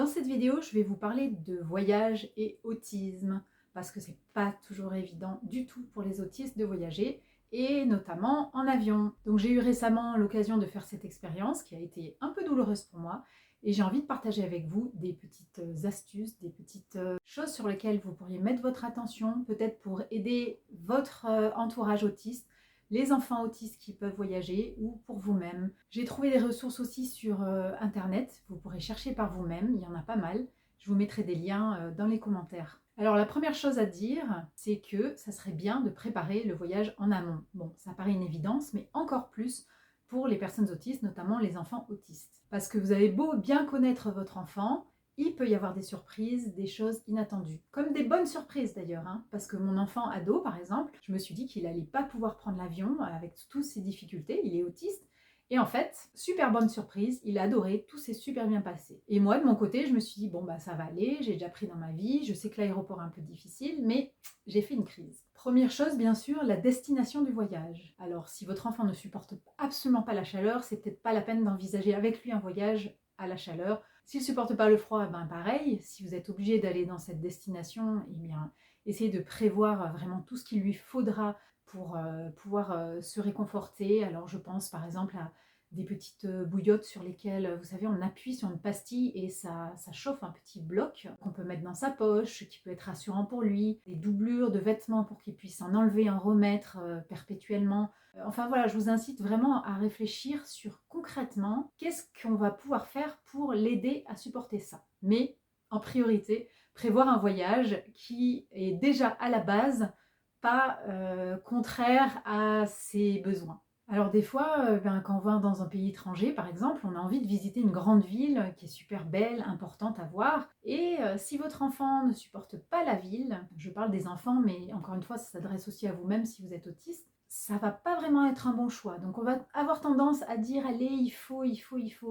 Dans cette vidéo, je vais vous parler de voyage et autisme, parce que c'est pas toujours évident du tout pour les autistes de voyager, et notamment en avion. Donc j'ai eu récemment l'occasion de faire cette expérience qui a été un peu douloureuse pour moi, et j'ai envie de partager avec vous des petites astuces, des petites choses sur lesquelles vous pourriez mettre votre attention, peut-être pour aider votre entourage autiste, les enfants autistes qui peuvent voyager ou pour vous-même. J'ai trouvé des ressources aussi sur internet, vous pourrez chercher par vous-même, il y en a pas mal. Je vous mettrai des liens dans les commentaires. Alors la première chose à dire, c'est que ça serait bien de préparer le voyage en amont. Bon, ça paraît une évidence, mais encore plus pour les personnes autistes, notamment les enfants autistes. Parce que vous avez beau bien connaître votre enfant, il peut y avoir des surprises, des choses inattendues. Comme des bonnes surprises d'ailleurs, hein, parce que mon enfant ado, par exemple, je me suis dit qu'il n'allait pas pouvoir prendre l'avion avec toutes ses difficultés, il est autiste. Et en fait, super bonne surprise, il a adoré, tout s'est super bien passé. Et moi, de mon côté, je me suis dit, bon, bah ça va aller, j'ai déjà pris dans ma vie, je sais que l'aéroport est un peu difficile, mais j'ai fait une crise. Première chose, bien sûr, la destination du voyage. Alors, si votre enfant ne supporte absolument pas la chaleur, c'est peut-être pas la peine d'envisager avec lui un voyage à la chaleur. S'il ne supporte pas le froid, ben pareil, si vous êtes obligé d'aller dans cette destination, eh bien, essayez de prévoir vraiment tout ce qu'il lui faudra pour pouvoir se réconforter. Alors je pense par exemple à des petites bouillottes sur lesquelles, vous savez, on appuie sur une pastille et ça chauffe un petit bloc qu'on peut mettre dans sa poche, qui peut être rassurant pour lui, des doublures de vêtements pour qu'il puisse en enlever, en remettre perpétuellement. Enfin voilà, je vous incite vraiment à réfléchir sur concrètement qu'est-ce qu'on va pouvoir faire pour l'aider à supporter ça. Mais en priorité, prévoir un voyage qui est déjà à la base pas contraire à ses besoins. Alors des fois, quand on va dans un pays étranger, par exemple, on a envie de visiter une grande ville qui est super belle, importante à voir. Et si votre enfant ne supporte pas la ville, je parle des enfants, mais encore une fois, ça s'adresse aussi à vous-même si vous êtes autiste, ça va pas vraiment être un bon choix. Donc on va avoir tendance à dire, allez, il faut.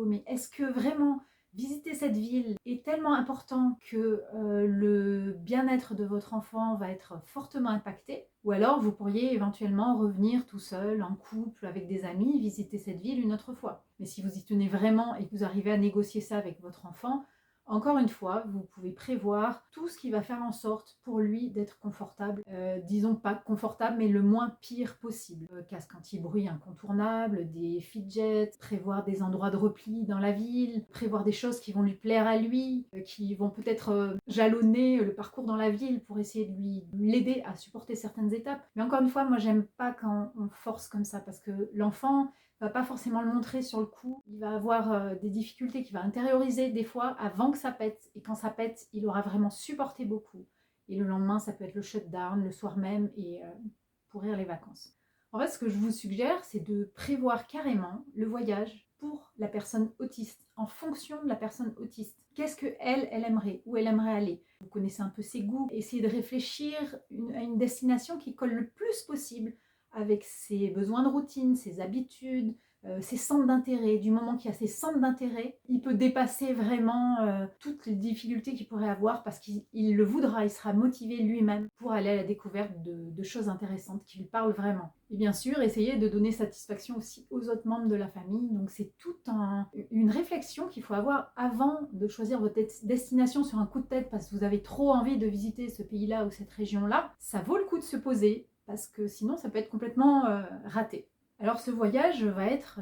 Mais est-ce que vraiment visiter cette ville est tellement important que le bien-être de votre enfant va être fortement impacté, ou alors vous pourriez éventuellement revenir tout seul, en couple, avec des amis, visiter cette ville une autre fois. Mais si vous y tenez vraiment et que vous arrivez à négocier ça avec votre enfant, encore une fois, vous pouvez prévoir tout ce qui va faire en sorte pour lui d'être confortable. Disons pas confortable, mais le moins pire possible. Casque anti-bruit incontournable, des fidgets, prévoir des endroits de repli dans la ville, prévoir des choses qui vont lui plaire à lui, qui vont peut-être jalonner le parcours dans la ville pour essayer de l'aider à supporter certaines étapes. Mais encore une fois, moi j'aime pas quand on force comme ça, parce que l'enfant va pas forcément le montrer sur le coup, il va avoir des difficultés qu'il va intérioriser des fois avant que ça pète, et quand ça pète, il aura vraiment supporté beaucoup. Et le lendemain, ça peut être le shutdown, le soir même, et pourrir les vacances. En fait, ce que je vous suggère, c'est de prévoir carrément le voyage pour la personne autiste, en fonction de la personne autiste. Qu'est-ce qu'elle aimerait, où elle aimerait aller. Vous connaissez un peu ses goûts, essayez de réfléchir à une destination qui colle le plus possible avec ses besoins de routine, ses habitudes, ses centres d'intérêt. Du moment qu'il y a ses centres d'intérêt, il peut dépasser vraiment toutes les difficultés qu'il pourrait avoir, parce qu'il le voudra, il sera motivé lui-même pour aller à la découverte de choses intéressantes qui lui parlent vraiment. Et bien sûr, essayez de donner satisfaction aussi aux autres membres de la famille. Donc c'est toute une réflexion qu'il faut avoir avant de choisir votre destination sur un coup de tête parce que vous avez trop envie de visiter ce pays-là ou cette région-là. Ça vaut le coup de se poser, parce que sinon ça peut être complètement raté. Alors ce voyage va être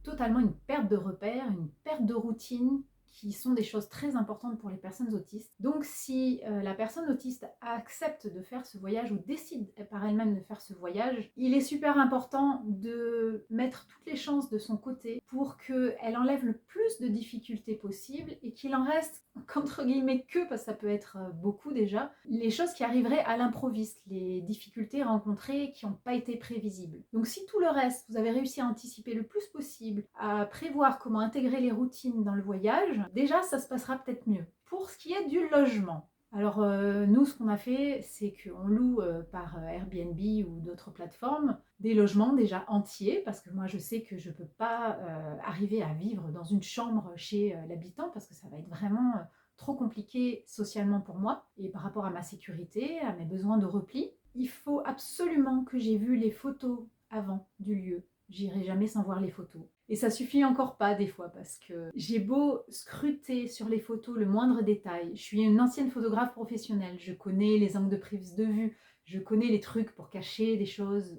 totalement une perte de repères, une perte de routine, qui sont des choses très importantes pour les personnes autistes. Donc si la personne autiste accepte de faire ce voyage ou décide par elle-même de faire ce voyage, il est super important de mettre toutes les chances de son côté pour qu'elle enlève le plus de difficultés possible et qu'il en reste, entre guillemets, que, parce que ça peut être beaucoup déjà, les choses qui arriveraient à l'improviste, les difficultés rencontrées qui n'ont pas été prévisibles. Donc si tout le reste, vous avez réussi à anticiper le plus possible, à prévoir comment intégrer les routines dans le voyage, déjà ça se passera peut-être mieux. Pour ce qui est du logement, alors nous ce qu'on a fait, c'est qu'on loue par Airbnb ou d'autres plateformes des logements déjà entiers, parce que moi je sais que je ne peux pas arriver à vivre dans une chambre chez l'habitant, parce que ça va être vraiment trop compliqué socialement pour moi, et par rapport à ma sécurité, à mes besoins de repli. Il faut absolument que j'ai vu les photos avant du lieu. j'irai jamais sans voir les photos. Et ça suffit encore pas des fois parce que j'ai beau scruter sur les photos le moindre détail. Je suis une ancienne photographe professionnelle, je connais les angles de prise de vue, je connais les trucs pour cacher des choses.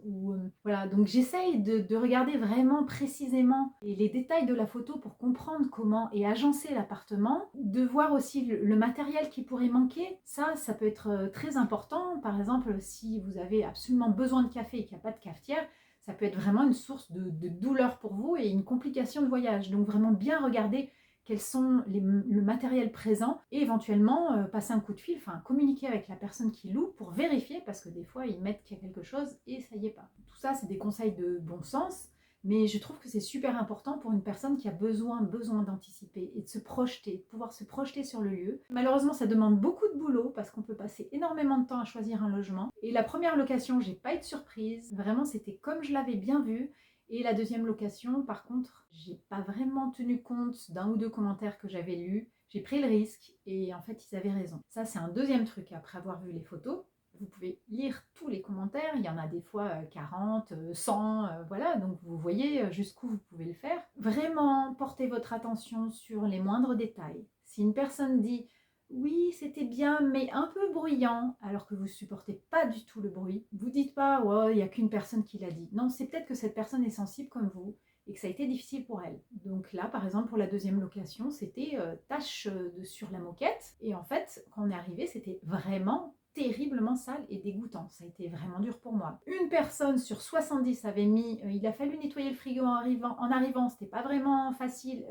Voilà, donc j'essaye de regarder vraiment précisément les détails de la photo pour comprendre comment est agencé l'appartement, de voir aussi le matériel qui pourrait manquer. Ça peut être très important. Par exemple, si vous avez absolument besoin de café et qu'il n'y a pas de cafetière, ça peut être vraiment une source de douleur pour vous et une complication de voyage. Donc vraiment bien regarder quels sont le matériel présent et éventuellement passer un coup de fil, enfin communiquer avec la personne qui loue pour vérifier parce que des fois ils mettent qu'il y a quelque chose et ça y est pas. Tout ça c'est des conseils de bon sens, mais je trouve que c'est super important pour une personne qui a besoin d'anticiper et de se projeter, de pouvoir se projeter sur le lieu. Malheureusement ça demande beaucoup de boulot parce qu'on peut passer énormément de temps à choisir un logement. Et la première location, j'ai pas eu de surprise, vraiment c'était comme je l'avais bien vu. Et la deuxième location, par contre, j'ai pas vraiment tenu compte d'un ou deux commentaires que j'avais lus. J'ai pris le risque et en fait, ils avaient raison. Ça, c'est un deuxième truc après avoir vu les photos. Vous pouvez lire tous les commentaires, il y en a des fois 40, 100, voilà, donc vous voyez jusqu'où vous pouvez le faire. Vraiment, portez votre attention sur les moindres détails. Si une personne dit oui, c'était bien, mais un peu bruyant, alors que vous ne supportez pas du tout le bruit. Vous dites pas, ouais, il n'y a qu'une personne qui l'a dit. Non, c'est peut-être que cette personne est sensible comme vous et que ça a été difficile pour elle. Donc là, par exemple, pour la deuxième location, c'était tache sur la moquette. Et en fait, quand on est arrivé, c'était vraiment terriblement sale et dégoûtant. Ça a été vraiment dur pour moi. Une personne sur 70 avait mis, il a fallu nettoyer le frigo en arrivant, c'était pas vraiment facile,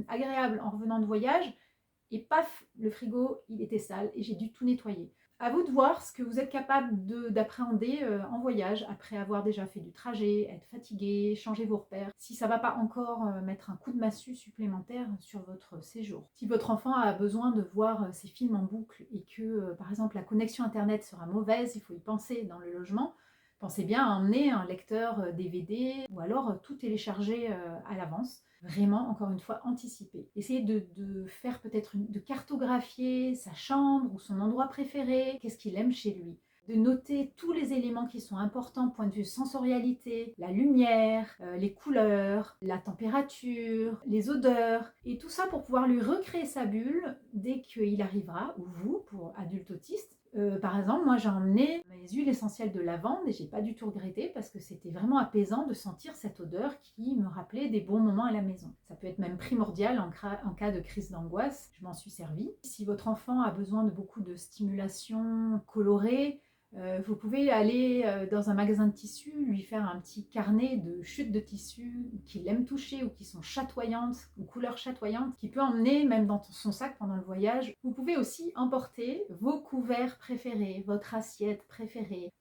agréable en revenant de voyage. Et paf, le frigo, il était sale et j'ai dû tout nettoyer. À vous de voir ce que vous êtes capable d'appréhender en voyage après avoir déjà fait du trajet, être fatigué, changer vos repères. Si ça ne va pas encore mettre un coup de massue supplémentaire sur votre séjour. Si votre enfant a besoin de voir ses films en boucle et que, par exemple, la connexion Internet sera mauvaise, il faut y penser dans le logement. Pensez bien à emmener un lecteur DVD ou alors tout télécharger à l'avance. Vraiment, encore une fois, anticiper. Essayez de faire peut-être de cartographier sa chambre ou son endroit préféré, qu'est-ce qu'il aime chez lui. De noter tous les éléments qui sont importants, point de vue sensorialité, la lumière, les couleurs, la température, les odeurs, et tout ça pour pouvoir lui recréer sa bulle dès qu'il arrivera, ou vous, pour adulte autiste. Par exemple, moi j'ai emmené mes huiles essentielles de lavande et j'ai pas du tout regretté parce que c'était vraiment apaisant de sentir cette odeur qui me rappelait des bons moments à la maison. Ça peut être même primordial en cas de crise d'angoisse, je m'en suis servie. Si votre enfant a besoin de beaucoup de stimulation colorée, vous pouvez aller dans un magasin de tissus, lui faire un petit carnet de chutes de tissus qu'il aime toucher ou qui sont chatoyantes ou couleurs chatoyantes, qu'il peut emmener même dans son sac pendant le voyage. Vous pouvez aussi emporter vos couverts préférés, votre assiette préférée,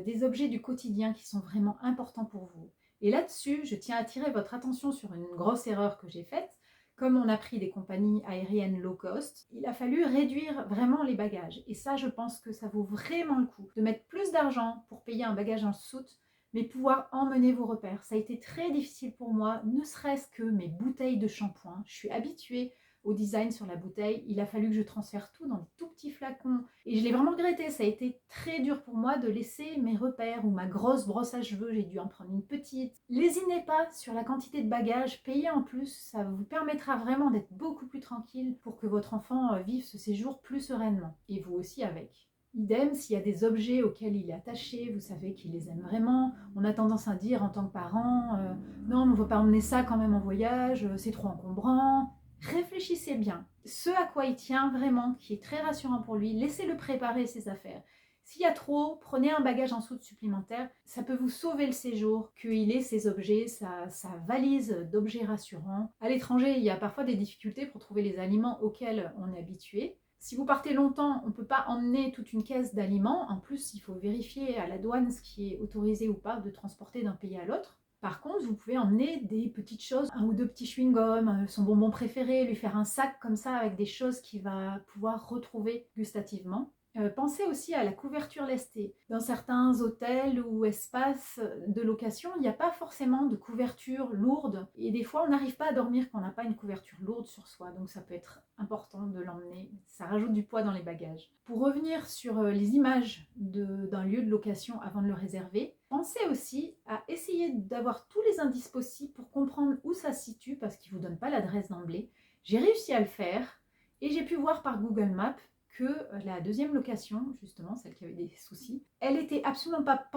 des objets du quotidien qui sont vraiment importants pour vous. Et là-dessus, je tiens à attirer votre attention sur une grosse erreur que j'ai faite. Comme on a pris des compagnies aériennes low cost, il a fallu réduire vraiment les bagages. Et ça, je pense que ça vaut vraiment le coup de mettre plus d'argent pour payer un bagage en soute, mais pouvoir emmener vos repères. Ça a été très difficile pour moi, ne serait-ce que mes bouteilles de shampoing. Je suis habituée au design sur la bouteille. Il a fallu que je transfère tout dans des tout petits flacons. Et je l'ai vraiment regretté. Ça a été très dur pour moi de laisser mes repères ou ma grosse brosse à cheveux. J'ai dû en prendre une petite. Lésinez pas sur la quantité de bagages. Payez en plus. Ça vous permettra vraiment d'être beaucoup plus tranquille pour que votre enfant vive ce séjour plus sereinement. Et vous aussi avec. Idem, s'il y a des objets auxquels il est attaché, vous savez qu'il les aime vraiment. On a tendance à dire en tant que parent, non, on ne va pas emmener ça quand même en voyage, c'est trop encombrant. Réfléchissez bien. Ce à quoi il tient vraiment, qui est très rassurant pour lui, laissez-le préparer ses affaires. S'il y a trop, prenez un bagage en soute supplémentaire. Ça peut vous sauver le séjour, qu'il ait ses objets, sa valise d'objets rassurants. À l'étranger, il y a parfois des difficultés pour trouver les aliments auxquels on est habitué. Si vous partez longtemps, on ne peut pas emmener toute une caisse d'aliments. En plus, il faut vérifier à la douane ce qui est autorisé ou pas de transporter d'un pays à l'autre. Par contre, vous pouvez emmener des petites choses, un ou deux petits chewing-gums, son bonbon préféré, lui faire un sac comme ça avec des choses qu'il va pouvoir retrouver gustativement. Pensez aussi à la couverture lestée. Dans certains hôtels ou espaces de location, il n'y a pas forcément de couverture lourde. Et des fois, on n'arrive pas à dormir quand on n'a pas une couverture lourde sur soi. Donc ça peut être important de l'emmener. Ça rajoute du poids dans les bagages. Pour revenir sur les images d'un lieu de location avant de le réserver, pensez aussi à essayer d'avoir tous les indices possibles pour comprendre où ça se situe parce qu'il ne vous donne pas l'adresse d'emblée. J'ai réussi à le faire et j'ai pu voir par Google Maps que la deuxième location, justement, celle qui avait des soucis, elle était absolument pas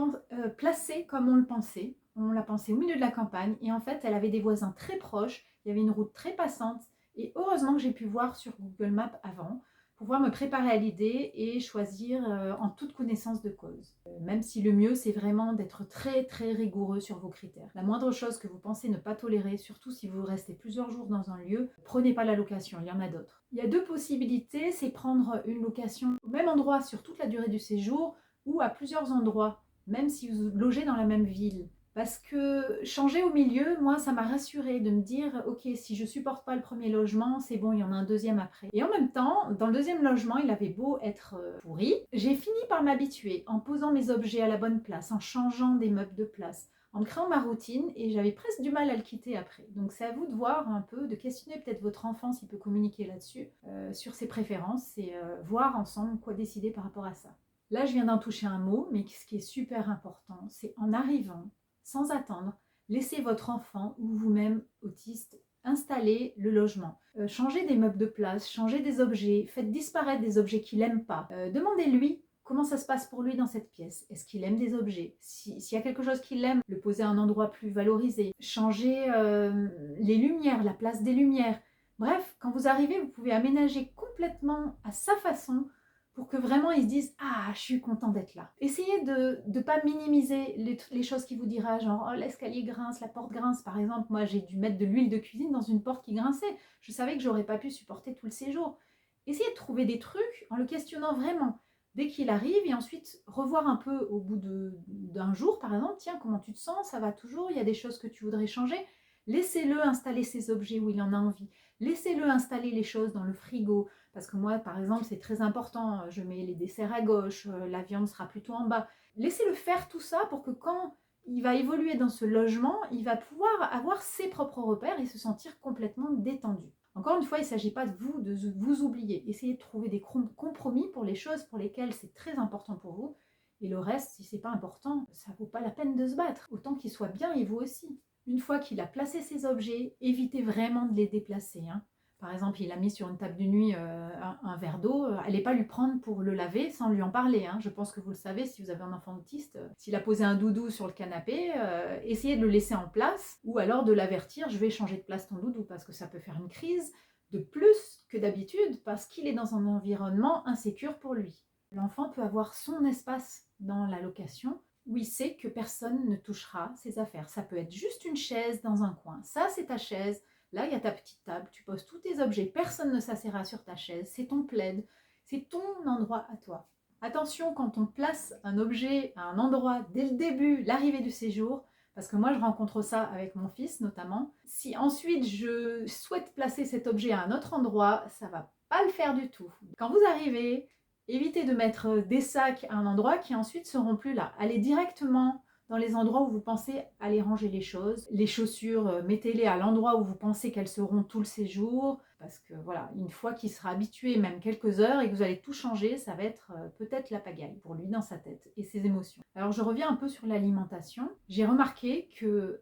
placée comme on le pensait. On l'a pensée au milieu de la campagne et en fait, elle avait des voisins très proches, il y avait une route très passante et heureusement que j'ai pu voir sur Google Maps avant pour pouvoir me préparer à l'idée et choisir en toute connaissance de cause. Même si le mieux, c'est vraiment d'être très très rigoureux sur vos critères. La moindre chose que vous pensez ne pas tolérer, surtout si vous restez plusieurs jours dans un lieu, prenez pas la location, il y en a d'autres. Il y a deux possibilités, c'est prendre une location au même endroit sur toute la durée du séjour ou à plusieurs endroits, même si vous logez dans la même ville. Parce que changer au milieu, moi, ça m'a rassurée de me dire, ok, si je supporte pas le premier logement, c'est bon, il y en a un deuxième après. Et en même temps, dans le deuxième logement, il avait beau être pourri, j'ai fini par m'habituer en posant mes objets à la bonne place, en changeant des meubles de place, en créant ma routine et j'avais presque du mal à le quitter après. Donc c'est à vous de voir un peu, de questionner peut-être votre enfant s'il peut communiquer là-dessus, sur ses préférences et voir ensemble quoi décider par rapport à ça. Là, je viens d'en toucher un mot, mais ce qui est super important, c'est en arrivant, sans attendre, laissez votre enfant ou vous-même autiste installer le logement. Changez des meubles de place, changez des objets, faites disparaître des objets qu'il n'aime pas. Demandez-lui comment ça se passe pour lui dans cette pièce. Est-ce qu'il aime des objets? S'il y a quelque chose qu'il aime, le poser à un endroit plus valorisé. Changez les lumières, la place des lumières. Bref, quand vous arrivez, vous pouvez aménager complètement à sa façon pour que vraiment ils se disent « Ah, je suis content d'être là ». Essayez de ne pas minimiser les choses qu'il vous dira, genre « Oh, l'escalier grince, la porte grince ». Par exemple, moi, j'ai dû mettre de l'huile de cuisine dans une porte qui grinçait. Je savais que j'aurais pas pu supporter tout le séjour. Essayez de trouver des trucs en le questionnant vraiment dès qu'il arrive et ensuite revoir un peu au bout d'un jour, par exemple. Tiens, comment tu te sens? Ça va toujours? Il y a des choses que tu voudrais changer? Laissez-le installer ses objets où il en a envie. Laissez-le installer les choses dans le frigo. Parce que moi, par exemple, c'est très important. Je mets les desserts à gauche, la viande sera plutôt en bas. Laissez-le faire tout ça pour que quand il va évoluer dans ce logement, il va pouvoir avoir ses propres repères et se sentir complètement détendu. Encore une fois, il ne s'agit pas de vous oublier. Essayez de trouver des compromis pour les choses pour lesquelles c'est très important pour vous. Et le reste, si c'est pas important, ça vaut pas la peine de se battre. Autant qu'il soit bien et vous aussi. Une fois qu'il a placé ses objets, évitez vraiment de les déplacer. Par exemple, il a mis sur une table de nuit un verre d'eau. Allez pas lui prendre pour le laver sans lui en parler. Je pense que vous le savez si vous avez un enfant autiste. S'il a posé un doudou sur le canapé, essayez de le laisser en place ou alors de l'avertir, je vais changer de place ton doudou parce que ça peut faire une crise de plus que d'habitude parce qu'il est dans un environnement insécure pour lui. L'enfant peut avoir son espace dans la location où il sait que personne ne touchera ses affaires. Ça peut être juste une chaise dans un coin. Ça, c'est ta chaise. Là, il y a ta petite table, tu poses tous tes objets, personne ne s'assiera sur ta chaise, c'est ton plaid, c'est ton endroit à toi. Attention quand on place un objet à un endroit dès le début, l'arrivée du séjour, parce que moi je rencontre ça avec mon fils notamment. Si ensuite je souhaite placer cet objet à un autre endroit, ça va pas le faire du tout. Quand vous arrivez, évitez de mettre des sacs à un endroit qui ensuite seront plus là. Allez directement dans les endroits où vous pensez aller ranger les choses. Les chaussures, mettez-les à l'endroit où vous pensez qu'elles seront tout le séjour. Parce que voilà, une fois qu'il sera habitué, même quelques heures, et que vous allez tout changer, ça va être peut-être la pagaille pour lui dans sa tête et ses émotions. Alors je reviens un peu sur l'alimentation. J'ai remarqué que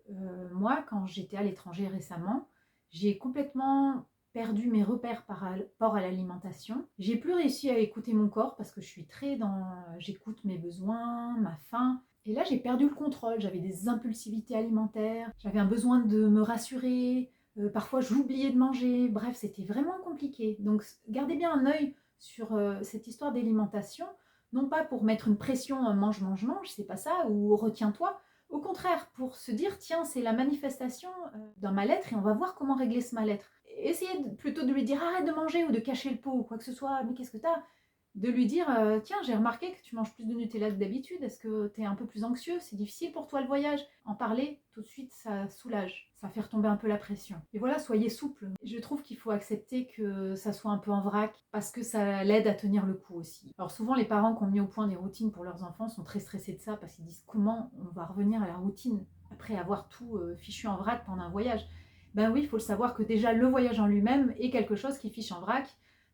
moi, quand j'étais à l'étranger récemment, j'ai complètement perdu mes repères par rapport à l'alimentation. J'ai plus réussi à écouter mon corps parce que je suis très dans... J'écoute mes besoins, ma faim. Et là, j'ai perdu le contrôle, j'avais des impulsivités alimentaires, j'avais un besoin de me rassurer, parfois j'oubliais de manger, bref, c'était vraiment compliqué. Donc gardez bien un œil sur cette histoire d'alimentation, non pas pour mettre une pression mange, mange, mange, c'est pas ça, ou retiens-toi, au contraire, pour se dire, tiens, c'est la manifestation d'un mal-être et on va voir comment régler ce mal-être. Essayez plutôt de lui dire arrête de manger ou de cacher le pot ou quoi que ce soit, mais qu'est-ce que t'as? de lui dire tiens, j'ai remarqué que tu manges plus de Nutella que d'habitude, est-ce que tu es un peu plus anxieux, c'est difficile pour toi le voyage? En parler, tout de suite, ça soulage, ça fait retomber un peu la pression. Et voilà, soyez souple. Je trouve qu'il faut accepter que ça soit un peu en vrac, parce que ça l'aide à tenir le coup aussi. Alors souvent, les parents qui ont mis au point des routines pour leurs enfants sont très stressés de ça, parce qu'ils disent comment on va revenir à la routine après avoir tout fichu en vrac pendant un voyage. Ben oui, il faut le savoir que déjà le voyage en lui-même est quelque chose qui fiche en vrac.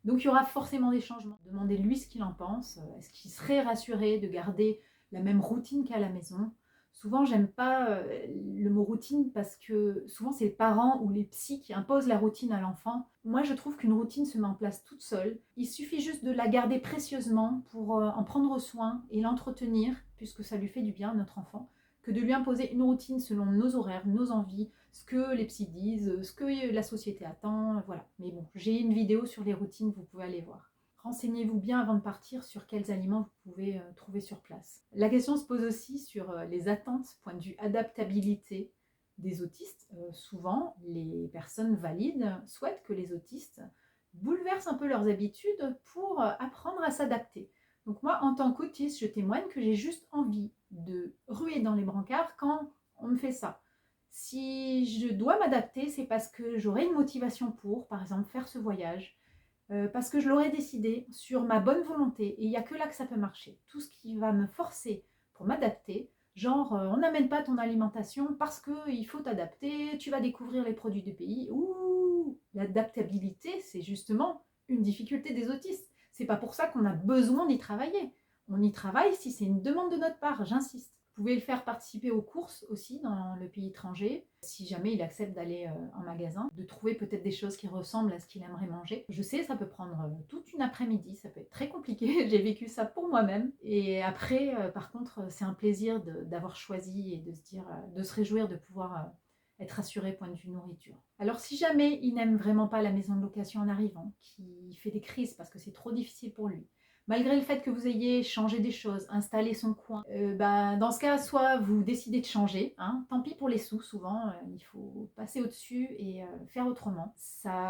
Donc il y aura forcément des changements. Demandez-lui ce qu'il en pense. Est-ce qu'il serait rassuré de garder la même routine qu'à la maison? Souvent, j'aime pas le mot routine parce que souvent c'est les parents ou les psys qui imposent la routine à l'enfant. Moi, je trouve qu'une routine se met en place toute seule. Il suffit juste de la garder précieusement pour en prendre soin et l'entretenir, puisque ça lui fait du bien à notre enfant, que de lui imposer une routine selon nos horaires, nos envies, ce que les psys disent, ce que la société attend, voilà. Mais bon, j'ai une vidéo sur les routines, vous pouvez aller voir. Renseignez-vous bien avant de partir sur quels aliments vous pouvez trouver sur place. La question se pose aussi sur les attentes, point de vue adaptabilité des autistes. Souvent, les personnes valides souhaitent que les autistes bouleversent un peu leurs habitudes pour apprendre à s'adapter. Donc moi, en tant qu'autiste, je témoigne que j'ai juste envie de ruer dans les brancards quand on me fait ça. Si je dois m'adapter, c'est parce que j'aurai une motivation pour, par exemple, faire ce voyage, parce que je l'aurais décidé sur ma bonne volonté, et il n'y a que là que ça peut marcher. Tout ce qui va me forcer pour m'adapter, genre on n'amène pas ton alimentation parce qu'il faut t'adapter, tu vas découvrir les produits du pays. Ouh, l'adaptabilité, c'est justement une difficulté des autistes. C'est pas pour ça qu'on a besoin d'y travailler. On y travaille si c'est une demande de notre part, j'insiste. Vous pouvez le faire participer aux courses aussi dans le pays étranger, si jamais il accepte d'aller en magasin, de trouver peut-être des choses qui ressemblent à ce qu'il aimerait manger. Je sais, ça peut prendre toute une après-midi, ça peut être très compliqué, j'ai vécu ça pour moi-même. Et après, par contre, c'est un plaisir d'avoir choisi et de se dire, de se réjouir de pouvoir être assuré point de vue nourriture. Alors si jamais il n'aime vraiment pas la maison de location en arrivant, qui fait des crises parce que c'est trop difficile pour lui, malgré le fait que vous ayez changé des choses, installé son coin, dans ce cas, soit vous décidez de changer, hein, tant pis pour les sous, souvent, il faut passer au-dessus et faire autrement.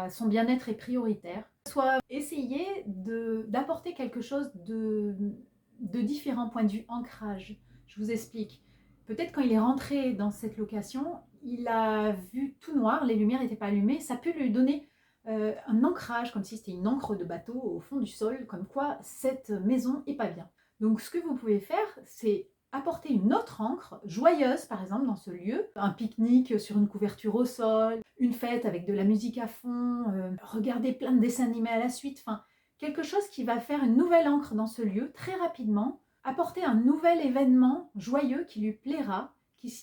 Son bien-être est prioritaire. Soit essayer d'apporter quelque chose de différent, point de vue ancrage. Je vous explique. Peut-être quand il est rentré dans cette location, il a vu tout noir, les lumières n'étaient pas allumées, ça peut lui donner un ancrage, comme si c'était une encre de bateau au fond du sol, comme quoi cette maison est pas bien. Donc ce que vous pouvez faire, c'est apporter une autre encre, joyeuse par exemple dans ce lieu, un pique-nique sur une couverture au sol, une fête avec de la musique à fond, regarder plein de dessins animés à la suite, enfin quelque chose qui va faire une nouvelle encre dans ce lieu très rapidement, apporter un nouvel événement joyeux qui lui plaira,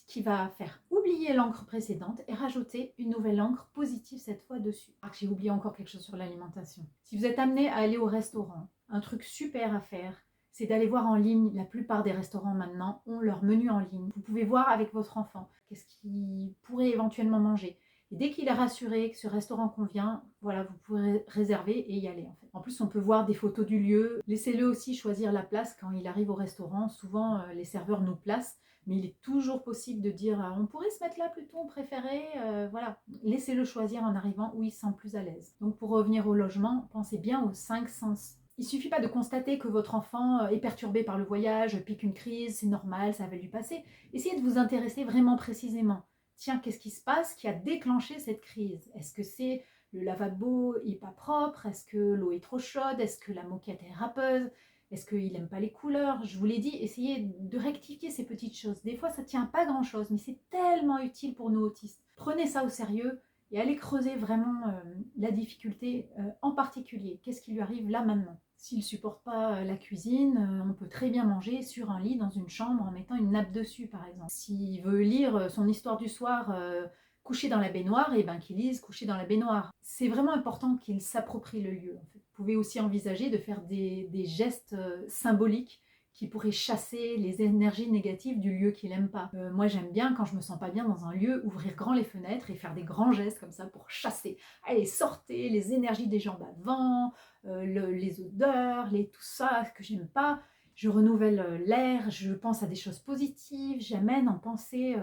qui va faire oublier l'encre précédente et rajouter une nouvelle encre positive cette fois dessus. Ah, j'ai oublié encore quelque chose sur l'alimentation. Si vous êtes amené à aller au restaurant, un truc super à faire, c'est d'aller voir en ligne. La plupart des restaurants maintenant ont leur menu en ligne. Vous pouvez voir avec votre enfant qu'est-ce qu'il pourrait éventuellement manger. Et dès qu'il est rassuré que ce restaurant convient, voilà, vous pouvez réserver et y aller en fait. En plus, on peut voir des photos du lieu. Laissez-le aussi choisir la place quand il arrive au restaurant. Souvent, les serveurs nous placent, mais il est toujours possible de dire on pourrait se mettre là plutôt, on préférait, voilà. Laissez-le choisir en arrivant où il se sent plus à l'aise. Donc pour revenir au logement, pensez bien aux 5 sens. Il ne suffit pas de constater que votre enfant est perturbé par le voyage, pique une crise, c'est normal, ça va lui passer. Essayez de vous intéresser vraiment précisément. Tiens, qu'est-ce qui se passe qui a déclenché cette crise? Est-ce que c'est le lavabo n'est pas propre? Est-ce que l'eau est trop chaude? Est-ce que la moquette est râpeuse? Est-ce qu'il n'aime pas les couleurs? Je vous l'ai dit, essayez de rectifier ces petites choses. Des fois, ça ne tient pas grand-chose, mais c'est tellement utile pour nous autistes. Prenez ça au sérieux et allez creuser vraiment la difficulté en particulier. Qu'est-ce qui lui arrive là maintenant? S'il ne supporte pas la cuisine, on peut très bien manger sur un lit dans une chambre en mettant une nappe dessus par exemple. S'il veut lire son histoire du soir couché dans la baignoire, et ben qu'il lise couché dans la baignoire. C'est vraiment important qu'il s'approprie le lieu. En fait. Vous pouvez aussi envisager de faire des gestes symboliques qui pourraient chasser les énergies négatives du lieu qu'il n'aime pas. Moi j'aime bien quand je me sens pas bien dans un lieu, ouvrir grand les fenêtres et faire des grands gestes comme ça pour chasser. Allez, sortez les énergies des gens d'avant, les odeurs, tout ça que j'aime pas. Je renouvelle l'air, je pense à des choses positives, j'amène en pensée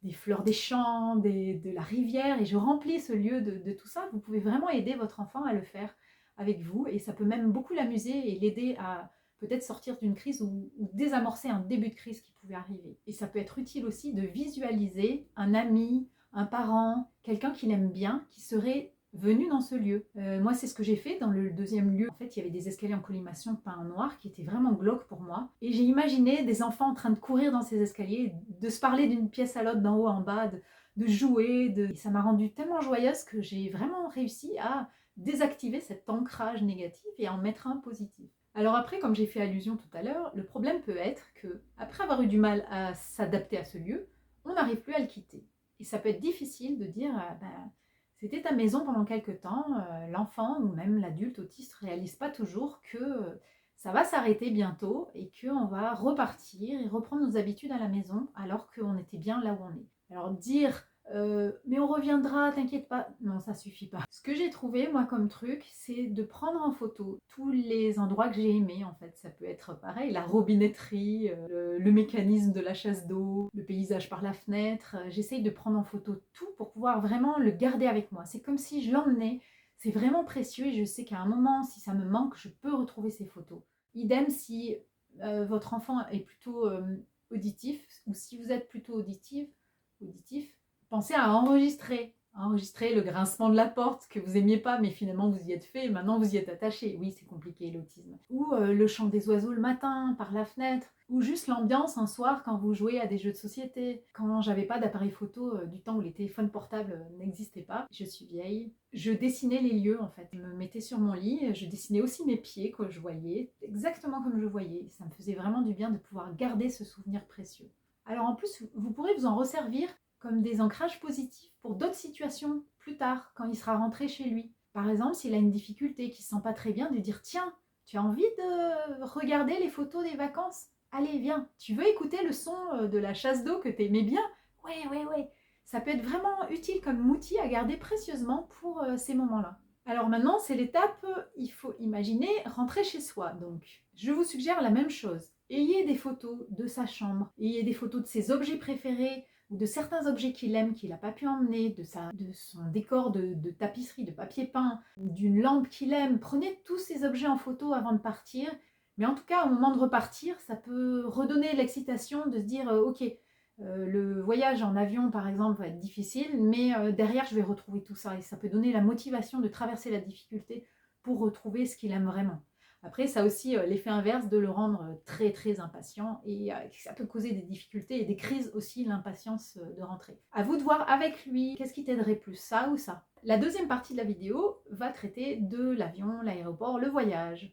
des fleurs des champs, de la rivière et je remplis ce lieu de tout ça. Vous pouvez vraiment aider votre enfant à le faire, avec vous et ça peut même beaucoup l'amuser et l'aider à peut-être sortir d'une crise ou désamorcer un début de crise qui pouvait arriver. Et ça peut être utile aussi de visualiser un ami, un parent, quelqu'un qu'il aime bien, qui serait venu dans ce lieu. Moi, c'est ce que j'ai fait dans le deuxième lieu. En fait, il y avait des escaliers en colimaçon peints en noir qui étaient vraiment glauques pour moi. Et j'ai imaginé des enfants en train de courir dans ces escaliers, de se parler d'une pièce à l'autre, d'en haut en bas, de jouer. Et ça m'a rendue tellement joyeuse que j'ai vraiment réussi à désactiver cet ancrage négatif et en mettre un positif. Alors après, comme j'ai fait allusion tout à l'heure, le problème peut être que, après avoir eu du mal à s'adapter à ce lieu, on n'arrive plus à le quitter. Et ça peut être difficile de dire, c'était ta maison pendant quelque temps, l'enfant ou même l'adulte autiste ne réalise pas toujours que ça va s'arrêter bientôt et qu'on va repartir et reprendre nos habitudes à la maison alors qu'on était bien là où on est. Alors dire mais on reviendra, t'inquiète pas. Non, ça suffit pas. Ce que j'ai trouvé, moi, comme truc, c'est de prendre en photo tous les endroits que j'ai aimés, en fait. Ça peut être pareil, la robinetterie, le mécanisme de la chasse d'eau, le paysage par la fenêtre. J'essaye de prendre en photo tout pour pouvoir vraiment le garder avec moi. C'est comme si je l'emmenais. C'est vraiment précieux et je sais qu'à un moment, si ça me manque, je peux retrouver ces photos. Idem si votre enfant est plutôt auditif ou si vous êtes plutôt auditif, pensez à enregistrer le grincement de la porte que vous aimiez pas, mais finalement vous y êtes fait et maintenant vous y êtes attaché. Oui, c'est compliqué l'autisme. Ou le chant des oiseaux le matin, par la fenêtre. Ou juste l'ambiance un soir quand vous jouez à des jeux de société. Quand j'avais pas d'appareil photo du temps où les téléphones portables n'existaient pas, je suis vieille, je dessinais les lieux en fait. Je me mettais sur mon lit, je dessinais aussi mes pieds que je voyais, exactement comme je voyais. Ça me faisait vraiment du bien de pouvoir garder ce souvenir précieux. Alors en plus, vous pourrez vous en resservir comme des ancrages positifs pour d'autres situations plus tard, quand il sera rentré chez lui. Par exemple, s'il a une difficulté, qu'il ne se sent pas très bien, de dire tiens, tu as envie de regarder les photos des vacances? Allez, viens, tu veux écouter le son de la chasse d'eau que tu aimais bien? Ouais. Ça peut être vraiment utile comme outil à garder précieusement pour ces moments-là. Alors maintenant, c'est l'étape, il faut imaginer rentrer chez soi. Donc, je vous suggère la même chose. Ayez des photos de sa chambre, ayez des photos de ses objets préférés, ou de certains objets qu'il aime, qu'il n'a pas pu emmener, de son décor de tapisserie, de papier peint, d'une lampe qu'il aime. Prenez tous ces objets en photo avant de partir. Mais en tout cas, au moment de repartir, ça peut redonner l'excitation de se dire ok, le voyage en avion, par exemple, va être difficile, mais derrière, je vais retrouver tout ça. Et ça peut donner la motivation de traverser la difficulté pour retrouver ce qu'il aime vraiment. Après, ça a aussi l'effet inverse de le rendre très impatient et ça peut causer des difficultés et des crises aussi, l'impatience de rentrer. À vous de voir avec lui, qu'est-ce qui t'aiderait plus, ça ou ça? La deuxième partie de la vidéo va traiter de l'avion, l'aéroport, le voyage.